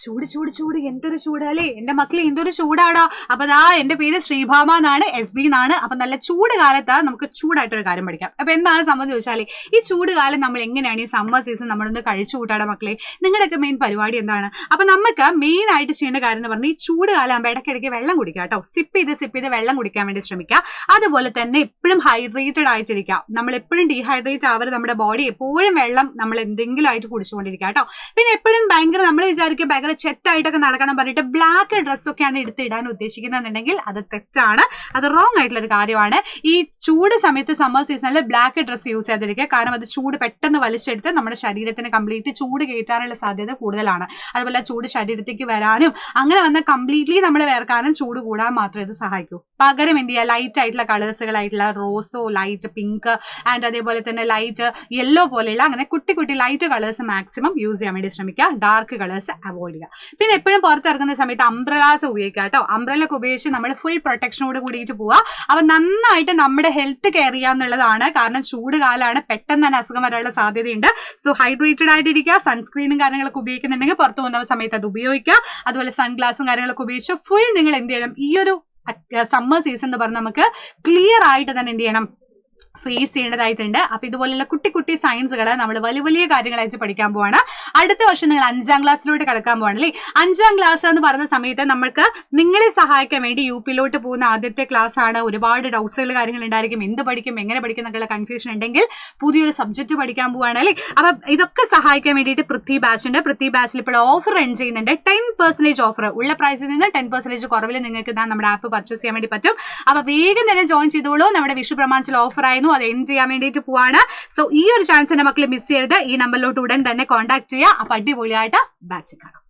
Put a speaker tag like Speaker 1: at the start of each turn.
Speaker 1: ചൂട് ചൂട് ചൂട് എന്തൊരു ചൂടല്ലേ എന്റെ മക്കളെ, എന്തൊരു ചൂടാടാ. അപ്പൊ ദാ എന്റെ പേര് ശ്രീഭാമ എന്നാണ്, SB എന്നാണ്. അപ്പൊ നല്ല ചൂട് കാലത്ത് നമുക്ക് ചൂടായിട്ടൊരു കാര്യം പഠിക്കാം. അപ്പൊ എന്താണ് സംബന്ധം ചോദിച്ചാലേ, ഈ ചൂട് കാലം നമ്മൾ എങ്ങനെയാണ് ഈ സമ്മർ സീസൺ നമ്മളൊന്ന് കഴിച്ചു കൂട്ടാടാ മക്കളെ. നിങ്ങളുടെയൊക്കെ മെയിൻ പരിപാടി എന്താണ്? അപ്പൊ നമുക്ക് മെയിൻ ആയിട്ട് ചെയ്യേണ്ട കാര്യം എന്ന് പറഞ്ഞാൽ ഈ ചൂട് കാലം ആകുമ്പോൾ ഇടയ്ക്കിടയ്ക്ക് വെള്ളം കുടിക്കുക കേട്ടോ. സിപ്പ് ചെയ്ത് വെള്ളം കുടിക്കാൻ വേണ്ടി ശ്രമിക്കുക. അതുപോലെ തന്നെ എപ്പോഴും ഹൈഡ്രേറ്റഡ് ആയിട്ടിരിക്കുക. നമ്മൾ എപ്പോഴും ഡീഹൈഡ്രേറ്റ് ആവരുത്. നമ്മുടെ ബോഡി എപ്പോഴും വെള്ളം നമ്മൾ എന്തെങ്കിലും ആയിട്ട് കുടിച്ചുകൊണ്ടിരിക്കുക കേട്ടോ. പിന്നെ എപ്പോഴും ഭയങ്കര നമ്മൾ വിചാരിക്കുക ഭയങ്കര ചെത്തായിട്ടൊക്കെ നടക്കണം പറഞ്ഞിട്ട് ബ്ലാക്ക് ഡ്രസ്സൊക്കെയാണ് എടുത്ത് ഇടാൻ ഉദ്ദേശിക്കുന്നതെന്നുണ്ടെങ്കിൽ അത് തെറ്റാണ്, അത് റോങ് ആയിട്ടുള്ള ഒരു കാര്യമാണ്. ഈ ചൂട് സമയത്ത് സമ്മർ സീസണിൽ ബ്ലാക്ക് ഡ്രസ്സ് യൂസ് ചെയ്യാതിരിക്കുക. കാരണം അത് ചൂട് പെട്ടെന്ന് വലിച്ചെടുത്ത് നമ്മുടെ ശരീരത്തിന് കംപ്ലീറ്റ് ചൂട് കയറ്റാനുള്ള സാധ്യത കൂടുതലാണ്. അതുപോലെ ചൂട് ശരീരത്തേക്ക് വരാനും അങ്ങനെ വന്നാൽ കംപ്ലീറ്റ്ലി നമ്മൾ വേർക്കാനും ചൂട് കൂടാൻ മാത്രമേ ഇത് സഹായിക്കൂ. പകരം എന്ത് ചെയ്യുക, ലൈറ്റ് ആയിട്ടുള്ള കളേഴ്സുകളായിട്ടുള്ള റോസോ ലൈറ്റ് പിങ്ക് ആൻഡ് അതേപോലെ തന്നെ ലൈറ്റ് യെല്ലോ പോലെയുള്ള അങ്ങനെ കുട്ടി ലൈറ്റ് കളേഴ്സ് മാക്സിമം യൂസ് ചെയ്യാൻ വേണ്ടി ശ്രമിക്കുക. ഡാർക്ക് കളേഴ്സ് അവോയ്ഡ് ചെയ്യുക. പിന്നെ എപ്പോഴും പുറത്തിറങ്ങുന്ന സമയത്ത് അംബ്രലാസ് ഉപയോഗിക്കുക കേട്ടോ. അംബ്രലൊക്കെ ഉപയോഗിച്ച് നമ്മൾ ഫുൾ പ്രൊട്ടക്ഷനോട് കൂടിയിട്ട് പോവുക. അപ്പൊ നന്നായിട്ട് നമ്മുടെ ഹെൽത്ത് കെയർ ചെയ്യാന്നുള്ളതാണ്. കാരണം ചൂട് കാലമാണ്, പെട്ടെന്ന് തന്നെ അസുഖം വരാനുള്ള സാധ്യതയുണ്ട്. സോ ഹൈഡ്രേറ്റഡ് ആയിട്ടിരിക്കുക. സൺസ്ക്രീനും കാര്യങ്ങളൊക്കെ ഉപയോഗിക്കുന്നുണ്ടെങ്കിൽ പുറത്തു പോകുന്ന സമയത്ത് അത് ഉപയോഗിക്കുക. അതുപോലെ സൺഗ്ലാസും കാര്യങ്ങളൊക്കെ ഉപയോഗിച്ച് ഫുൾ നിങ്ങൾ എന്ത് ചെയ്യണം, ഈ ഒരു സമ്മർ സീസൺ എന്ന് പറഞ്ഞാൽ നമുക്ക് ക്ലിയർ ആയിട്ട് തന്നെ എന്ത് ചെയ്യണം, ഫേസ് ചെയ്യേണ്ടതായിട്ടുണ്ട്. അപ്പൊ ഇതുപോലുള്ള കുട്ടി സയൻസുകൾ നമ്മൾ വലിയ കാര്യങ്ങളായിട്ട് പഠിക്കാൻ പോവാണ്. അടുത്ത വർഷം നിങ്ങൾ 5ാം ക്ലാസ്സിലോട്ട് കടക്കാൻ പോവാണല്ലേ. 5ാം ക്ലാസ് എന്ന് പറയുന്ന സമയത്ത് നമുക്ക് നിങ്ങളെ സഹായിക്കാൻ വേണ്ടി UPയിലോട്ട് പോകുന്ന ആദ്യത്തെ ക്ലാസ് ആണ്. ഒരുപാട് ഡൗട്ട്സുകൾ കാര്യങ്ങൾ ഉണ്ടായിരിക്കും. എന്ത് പഠിക്കും, എങ്ങനെ പഠിക്കും എന്നൊക്കെയുള്ള കൺഫ്യൂഷൻ ഉണ്ടെങ്കിൽ പുതിയൊരു സബ്ജക്ട് പഠിക്കാൻ പോവാണ് അല്ലേ. അപ്പൊ ഇതൊക്കെ സഹായിക്കാൻ വേണ്ടിയിട്ട് പൃഥ്വി ബാച്ച് ഉണ്ട്. പൃഥ്വി ബാച്ചിൽ ഇപ്പോൾ ഓഫർ റൺ ചെയ്യുന്നുണ്ട്. 10% ഓഫർ, ഉള്ള പ്രൈസിൽ നിന്ന് 10% കുറവിൽ നിങ്ങൾക്ക് നമ്മുടെ ആപ്പ് പർച്ചേസ് ചെയ്യാൻ വേണ്ടി പറ്റും. അപ്പൊ വേഗം തന്നെ ജോയിൻ ചെയ്തോളൂ. നമ്മുടെ വിഷു പ്രമാണിച്ചിൽ ഓഫർ ആയിരുന്നു, അത് എൻഡ് ചെയ്യാൻ വേണ്ടിയിട്ട് പോവാണ്. സോ ഈ ഒരു ചാൻസ് എന്റെ മക്കളെ മിസ് ചെയ്യരുത്. ഈ നമ്പറിലോട്ട് ഉടൻ തന്നെ കോൺടാക്ട് ചെയ്യുക. അപ്പൊ അടിപൊളിയായിട്ട് ബാച്ച് കാണാം.